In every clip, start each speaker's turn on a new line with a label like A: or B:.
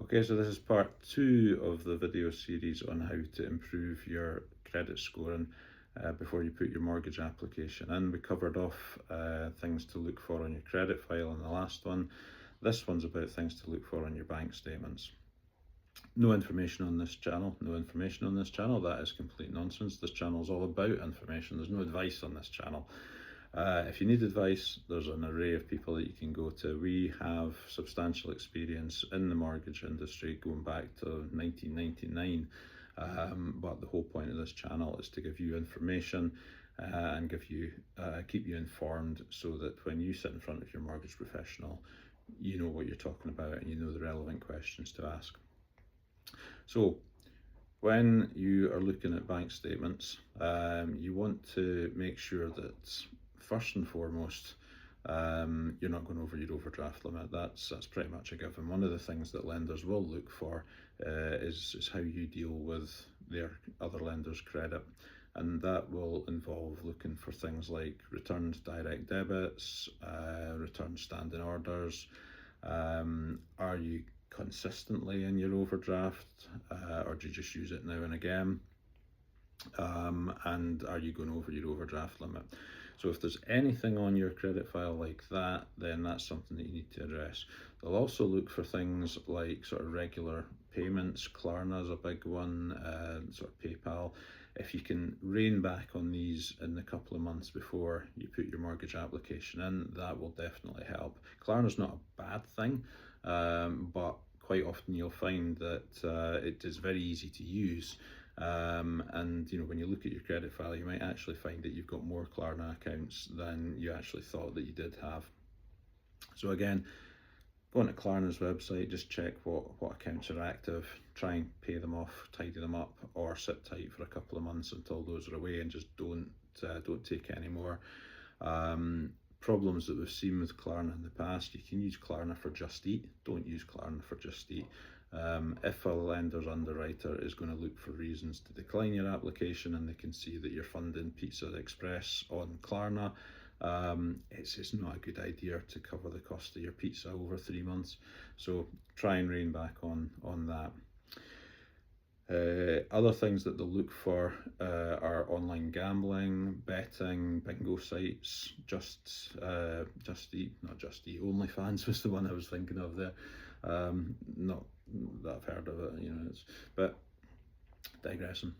A: Okay, so this is part two of the video series on how to improve your credit scoring before you put your mortgage application in. We covered off things to look for on your credit file in the last one. This one's about things to look for on your bank statements. No information on this channel, no information on this channel. That is complete nonsense. This channel is all about information. There's no advice on this channel. If you need advice, there's an array of people that you can go to. We have substantial experience in the mortgage industry going back to 1999, but the whole point of this channel is to give you information and keep you informed so that when you sit in front of your mortgage professional, you know what you're talking about and you know the relevant questions to ask. So when you are looking at bank statements, you want to make sure that first and foremost, you're not going over your overdraft limit. That's pretty much a given. One of the things that lenders will look for is how you deal with their other lenders' credit, and that will involve looking for things like returned direct debits, returned standing orders. Are you consistently in your overdraft, or do you just use it now and again? And are you going over your overdraft limit? So if there's anything on your credit file like that, then that's something that you need to address. They'll also look for things like sort of regular payments. Klarna is a big one, sort of PayPal. If you can rein back on these in the couple of months before you put your mortgage application in, that will definitely help. Klarna's not a bad thing, but quite often you'll find that it is very easy to use. And when you look at your credit file, you might actually find that you've got more Klarna accounts than you actually thought that you did have. So again, go onto Klarna's website, just check what accounts are active, try and pay them off, tidy them up, or sit tight for a couple of months until those are away, and just don't take any more. Problems that we've seen with Klarna in the past: you can use Klarna for Just Eat. Don't use Klarna for Just Eat. If a lender's underwriter is going to look for reasons to decline your application and they can see that you're funding Pizza Express on Klarna, it's not a good idea to cover the cost of your pizza over 3 months. So try and rein back on that. Other things that they'll look for are online gambling, betting, bingo sites, Just Eat, not Just Eat, OnlyFans was the one I was thinking of there. Not that I've heard of it, but digressing.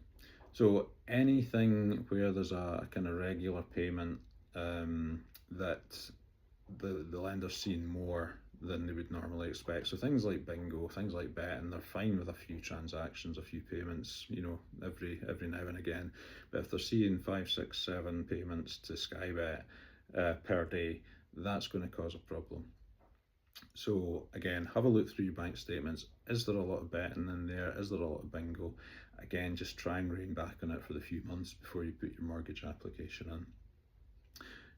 A: So anything where there's a kind of regular payment that the lender's seeing more than they would normally expect. So things like bingo, things like betting, they're fine with a few transactions, a few payments, every now and again. But if they're seeing 5, 6, 7 payments to Sky Bet per day, that's going to cause a problem. So again, have a look through your bank statements. Is there a lot of betting in there? Is there a lot of bingo? Again, just try and rein back on it for the few months before you put your mortgage application in.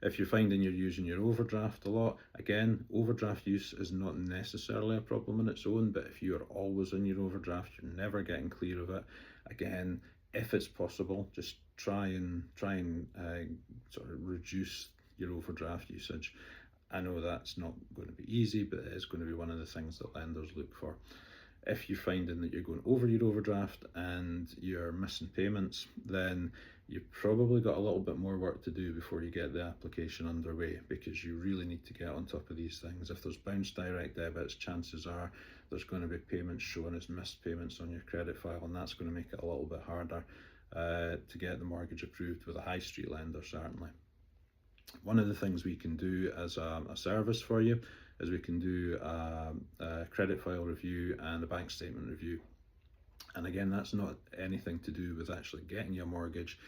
A: If you're finding you're using your overdraft a lot, again, overdraft use is not necessarily a problem on its own, but if you are always in your overdraft, you're never getting clear of it. Again, if it's possible, just try and sort of reduce your overdraft usage. I know that's not going to be easy, but it is going to be one of the things that lenders look for. If you're finding that you're going over your overdraft and you're missing payments, then you've probably got a little bit more work to do before you get the application underway, because you really need to get on top of these things. If there's bounced direct debits, chances are there's going to be payments shown as missed payments on your credit file, and that's going to make it a little bit harder to get the mortgage approved with a high street lender, certainly. One of the things we can do as a service for you is we can do a credit file review and a bank statement review. And again, that's not anything to do with actually getting your mortgage.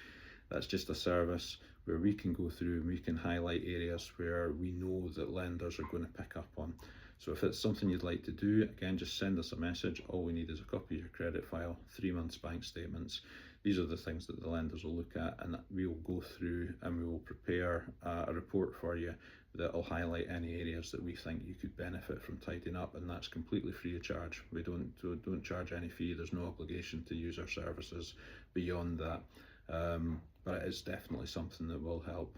A: That's just a service where we can go through and we can highlight areas where we know that lenders are going to pick up on. So if it's something you'd like to do, again, just send us a message. All we need is a copy of your credit file, 3 months bank statements. These are the things that the lenders will look at, and we will go through and we will prepare a report for you that will highlight any areas that we think you could benefit from tidying up, and that's completely free of charge. We don't charge any fee. There's no obligation to use our services beyond that, but it is definitely something that will help.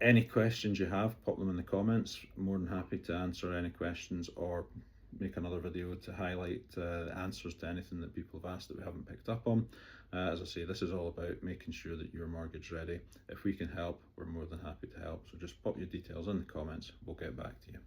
A: Any questions you have, pop them in the comments. More than happy to answer any questions or make another video to highlight answers to anything that people have asked that we haven't picked up on. As I say, this is all about making sure that you're mortgage ready. If we can help, we're more than happy to help. So just pop your details in the comments. We'll get back to you.